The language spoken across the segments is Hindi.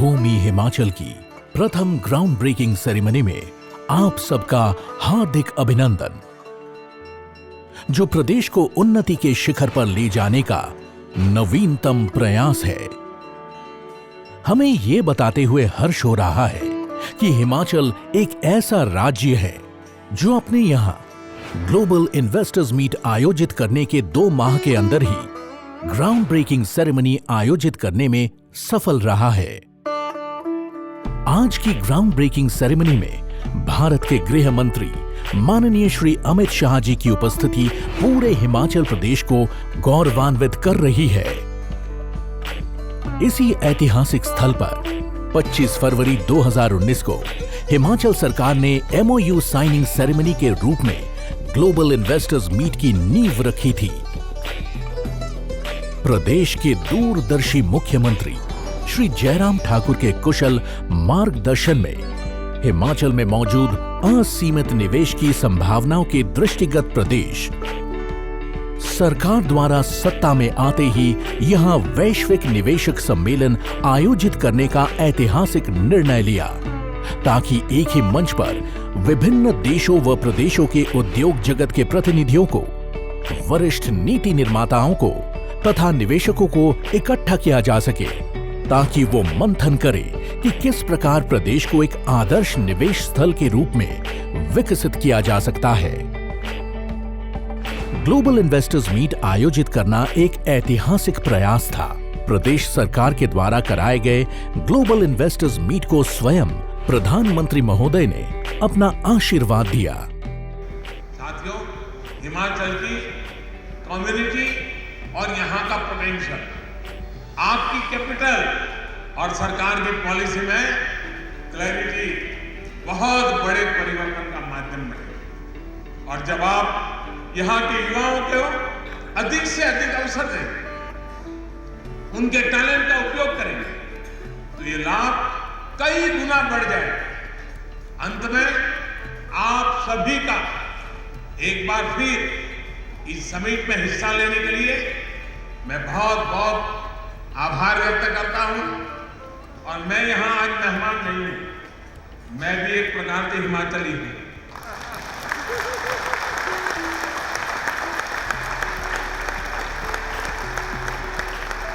भूमि हिमाचल की प्रथम ग्राउंड ब्रेकिंग सेरेमनी में आप सबका हार्दिक अभिनंदन, जो प्रदेश को उन्नति के शिखर पर ले जाने का नवीनतम प्रयास है। हमें ये बताते हुए हर्ष हो रहा है कि हिमाचल एक ऐसा राज्य है जो अपने यहाँ ग्लोबल इन्वेस्टर्स मीट आयोजित करने के 2 माह के अंदर ही ग्राउंड ब्रेकिंग सेरेमनी आयोजित करने में सफल रहा है। आज की ग्राउंड ब्रेकिंग सेरेमनी में भारत के गृह मंत्री माननीय श्री अमित शाह जी की उपस्थिति पूरे हिमाचल प्रदेश को गौरवान्वित कर रही है। इसी ऐतिहासिक स्थल पर 25 फरवरी 2019 को हिमाचल सरकार ने MOU साइनिंग सेरेमनी के रूप में ग्लोबल इन्वेस्टर्स मीट की नींव रखी थी। प्रदेश के दूरदर्शी मुख्यमंत्री श्री जयराम ठाकुर के कुशल मार्गदर्शन में हिमाचल में मौजूद असीमित निवेश की संभावनाओं के दृष्टिगत प्रदेश सरकार द्वारा सत्ता में आते ही यहां वैश्विक निवेशक सम्मेलन आयोजित करने का ऐतिहासिक निर्णय लिया, ताकि एक ही मंच पर विभिन्न देशों व प्रदेशों के उद्योग जगत के प्रतिनिधियों को, वरिष्ठ नीति निर्माताओं को तथा निवेशकों को इकट्ठा किया जा सके, ताकि वो मंथन करें कि किस प्रकार प्रदेश को एक आदर्श निवेश स्थल के रूप में विकसित किया जा सकता है। ग्लोबल इन्वेस्टर्स मीट आयोजित करना एक ऐतिहासिक प्रयास था। प्रदेश सरकार के द्वारा कराए गए ग्लोबल इन्वेस्टर्स मीट को स्वयं प्रधानमंत्री महोदय ने अपना आशीर्वाद दिया। साथियों, हिमाचल की कम्युनिटी और यहाँ का पोटेंशियल आपकी कैपिटल और सरकार की पॉलिसी में क्लैरिटी बहुत बड़े परिवर्तन का माध्यम बने। और जब आप यहाँ के युवाओं को अधिक से अधिक अवसर देंगे, उनके टैलेंट का उपयोग करेंगे, तो ये लाभ कई गुना बढ़ जाएगा। अंत में आप सभी का एक बार फिर इस समिट में हिस्सा लेने के लिए मैं बहुत बहुत आभार व्यक्त करता हूं। और मैं यहां आज मेहमान नहीं हूं, मैं भी एक प्रकार से हिमाचली हूं।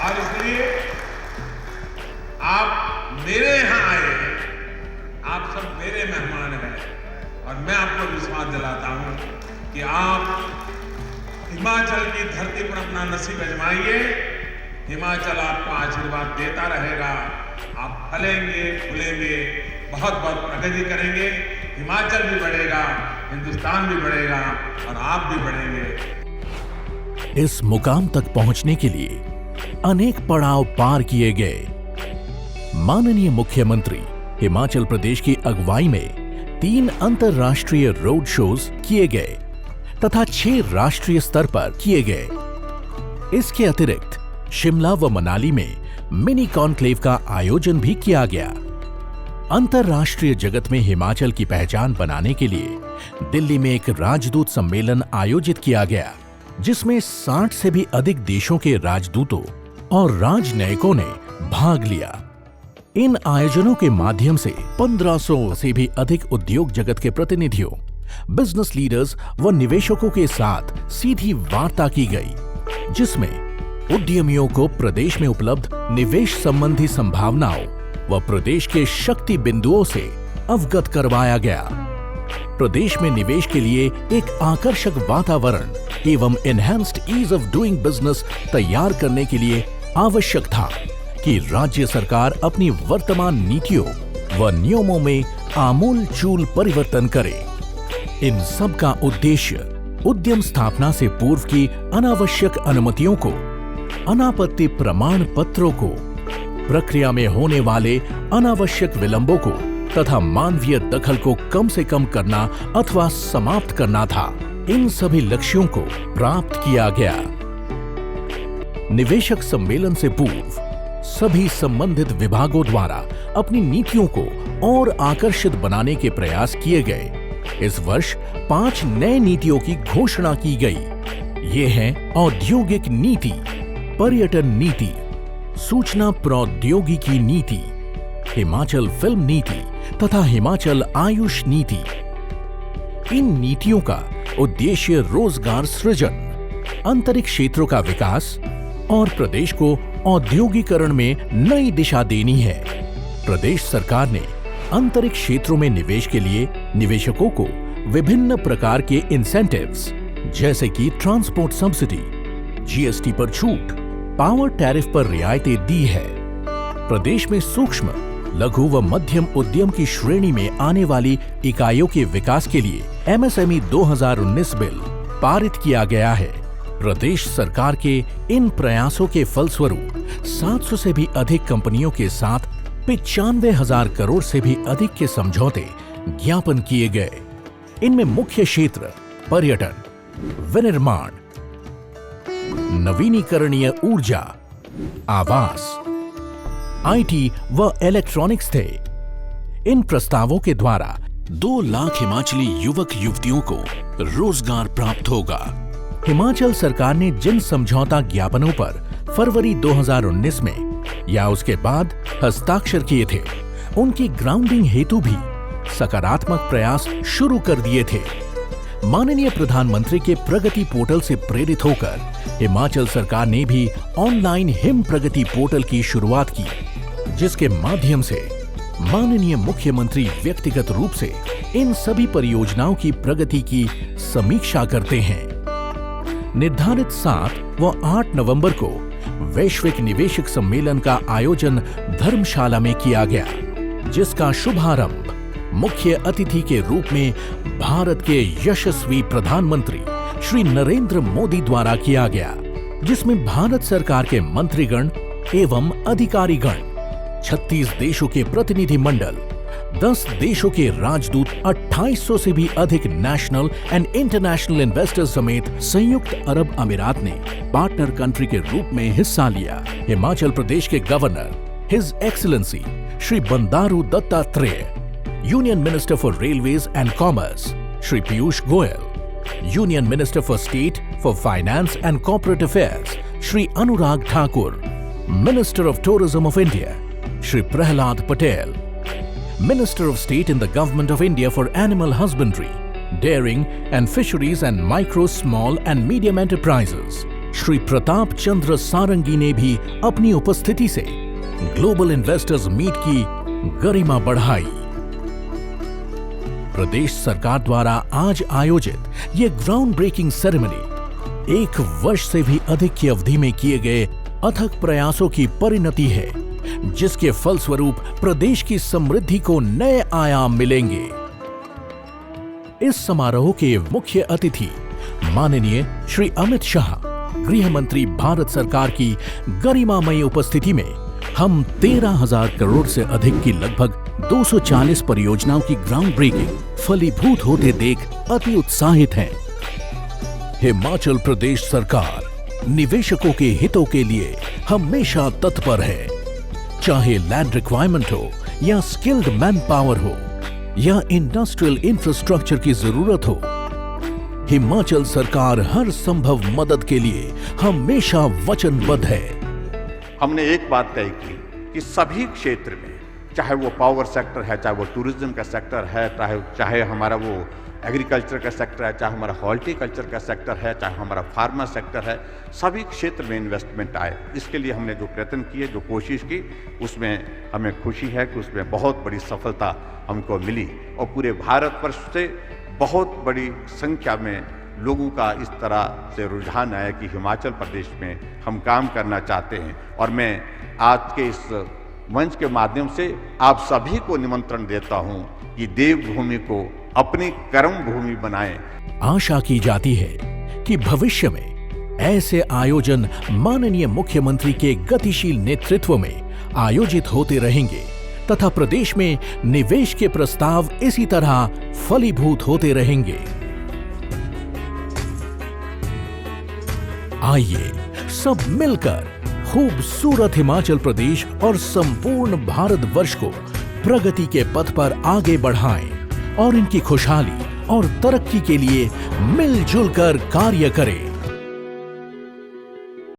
और इसलिए आप मेरे यहां आए हैं, आप सब मेरे मेहमान हैं, और मैं आपको विश्वास दिलाता हूं कि आप हिमाचल की धरती पर अपना नसीब आजमाइए। हिमाचल आपको आशीर्वाद देता रहेगा। आप फलेंगे, फूलेंगे, बहुत बहुत प्रगति करेंगे। हिमाचल भी बढ़ेगा, हिंदुस्तान भी बढ़ेगा और आप भी बढ़ेंगे। इस मुकाम तक पहुंचने के लिए अनेक पड़ाव पार किए गए। माननीय मुख्यमंत्री हिमाचल प्रदेश की अगुवाई में 3 अंतर्राष्ट्रीय रोड शोज किए गए तथा 6 राष्ट्रीय स्तर पर किए गए। इसके अतिरिक्त शिमला व मनाली में मिनी कॉन्क्लेव का आयोजन भी किया गया। अंतर्राष्ट्रीय जगत में हिमाचल की पहचान बनाने के लिए दिल्ली में एक राजदूत सम्मेलन आयोजित किया गया, जिसमें 60 से भी अधिक देशों के राजदूतों और राजनयिकों ने भाग लिया। इन आयोजनों के माध्यम से 1500 से भी अधिक उद्योग जगत के प्रतिनिधियों, बिजनेस लीडर्स व निवेशकों के साथ सीधी वार्ता की गई, जिसमें उद्यमियों को प्रदेश में उपलब्ध निवेश संबंधी संभावनाओं व प्रदेश के शक्ति बिंदुओं से अवगत करवाया गया। प्रदेश में निवेश के लिए एक आकर्षक वातावरण एवं enhanced ease of doing business तैयार करने के लिए आवश्यक था कि राज्य सरकार अपनी वर्तमान नीतियों व नियमों में आमूल-चूल परिवर्तन करे। इन सब का उद्देश्य उद्यम स्थापना से पूर्व की अनावश्यक अनुमतियों को, अनापत्ति प्रमाण पत्रों को, प्रक्रिया में होने वाले अनावश्यक विलंबों को तथा मानवीय दखल को कम से कम करना अथवा समाप्त करना था। इन सभी लक्ष्यों को प्राप्त किया गया। निवेशक सम्मेलन से पूर्व सभी संबंधित विभागों द्वारा अपनी नीतियों को और आकर्षित बनाने के प्रयास किए गए। इस वर्ष 5 नए नीतियों की घोषणा की गई। ये हैं औद्योगिक नीति, पर्यटन नीति, सूचना प्रौद्योगिकी नीति, हिमाचल फिल्म नीति तथा हिमाचल आयुष नीति। इन नीतियों का उद्देश्य रोजगार सृजन, अंतरिक्ष क्षेत्रों का विकास और प्रदेश को औद्योगिकरण में नई दिशा देनी है। प्रदेश सरकार ने अंतरिक्ष क्षेत्रों में निवेश के लिए निवेशकों को विभिन्न प्रकार के इंसेंटिव्स जैसे कि ट्रांसपोर्ट सब्सिडी, जीएसटी पर छूट, पावर टैरिफ पर रियायतें दी है। प्रदेश में सूक्ष्म, लघु व मध्यम उद्यम की श्रेणी में आने वाली इकाइयों के विकास के लिए एमएसएमई 2019 बिल पारित किया गया है। प्रदेश सरकार के इन प्रयासों के फलस्वरूप 700 से भी अधिक कंपनियों के साथ 95,000 करोड़ से भी अधिक के समझौते ज्ञापन किए गए। इनमें मुख्य क्षेत्र पर्यटन, विनिर्माण, नवीनीकरणीय ऊर्जा, आवास, आईटी व इलेक्ट्रॉनिक्स थे। इन प्रस्तावों के द्वारा 2 लाख हिमाचली युवक युवतियों को रोजगार प्राप्त होगा। हिमाचल सरकार ने जिन समझौता ज्ञापनों पर फरवरी 2019 में या उसके बाद हस्ताक्षर किए थे, उनकी ग्राउंडिंग हेतु भी सकारात्मक प्रयास शुरू कर दिए थे। माननीय प्रधानमंत्री के प्रगति पोर्टल से प्रेरित होकर हिमाचल सरकार ने भी ऑनलाइन हिम प्रगति पोर्टल की शुरुआत की, जिसके माध्यम से माननीय मुख्यमंत्री व्यक्तिगत रूप से इन सभी परियोजनाओं की प्रगति की समीक्षा करते हैं। निर्धारित 7 व 8 नवंबर को वैश्विक निवेशक सम्मेलन का आयोजन धर्मशाला में किया गया, जिसका शुभारंभ मुख्य अतिथि के रूप में भारत के यशस्वी प्रधानमंत्री श्री नरेंद्र मोदी द्वारा किया गया, जिसमें भारत सरकार के मंत्रीगण एवं अधिकारीगण, 36 देशों के प्रतिनिधि मंडल, 10 देशों के राजदूत, 2800 से भी अधिक नेशनल एंड इंटरनेशनल इन्वेस्टर्स समेत संयुक्त अरब अमीरात ने पार्टनर कंट्री के रूप में हिस्सा लिया। हिमाचल प्रदेश के governor his excellency Shri Bandaru Dattatreya, union minister for railways and commerce Shri Piyush Goyal, union minister for state for finance and corporate affairs Shri Anurag Thakur, minister of tourism of India Shri Prahlad Patel, Minister of State in the Government of India for Animal Husbandry, Dairying and Fisheries and Micro, Small and Medium Enterprises, Shri Pratap Chandra Sarangi ने भी अपनी उपस्थिति से ग्लोबल इन्वेस्टर्स मीट की गरिमा बढ़ाई। प्रदेश सरकार द्वारा आज आयोजित ये ग्राउंड ब्रेकिंग सेरेमनी 1 वर्ष से भी अधिक की अवधि में किए गए अथक प्रयासों की परिणति है, जिसके फलस्वरूप प्रदेश की समृद्धि को नए आयाम मिलेंगे। इस समारोह के मुख्य अतिथि माननीय श्री अमित शाह, गृह मंत्री भारत सरकार की गरिमामयी उपस्थिति में हम 13,000 करोड़ से अधिक की लगभग 240 परियोजनाओं की ग्राउंड ब्रेकिंग फलीभूत होते देख अति उत्साहित हैं। हिमाचल प्रदेश सरकार निवेशकों के हितों के लिए हमेशा तत्पर है, चाहे लैंड रिक्वायरमेंट हो या स्किल्ड मैन पावर हो या इंडस्ट्रियल इंफ्रास्ट्रक्चर की जरूरत हो। हिमाचल सरकार हर संभव मदद के लिए हमेशा वचनबद्ध है। हमने एक बात तय की कि सभी क्षेत्र में, चाहे वो पावर सेक्टर है, चाहे वो टूरिज्म का सेक्टर है, चाहे हमारा वो एग्रीकल्चर का सेक्टर है, चाहे हमारा हॉर्टिकल्चर का सेक्टर है, चाहे हमारा फार्मा सेक्टर है, सभी क्षेत्र में इन्वेस्टमेंट आए। इसके लिए हमने जो प्रयत्न किए, जो कोशिश की, उसमें हमें खुशी है कि उसमें बहुत बड़ी सफलता हमको मिली और पूरे भारतवर्ष से बहुत बड़ी संख्या में लोगों का इस तरह से रुझान आया कि हिमाचल प्रदेश में हम काम करना चाहते हैं। और मैं आज के इस मंच के माध्यम से आप सभी को निमंत्रण देता हूं कि देवभूमि को अपनी कर्म भूमि बनाएं। आशा की जाती है कि भविष्य में ऐसे आयोजन माननीय मुख्यमंत्री के गतिशील नेतृत्व में आयोजित होते रहेंगे तथा प्रदेश में निवेश के प्रस्ताव इसी तरह फलीभूत होते रहेंगे। आइए सब मिलकर खूबसूरत हिमाचल प्रदेश और संपूर्ण भारतवर्ष को प्रगति के पथ पर आगे बढ़ाएं और इनकी खुशहाली और तरक्की के लिए मिलजुल कर कार्य करें।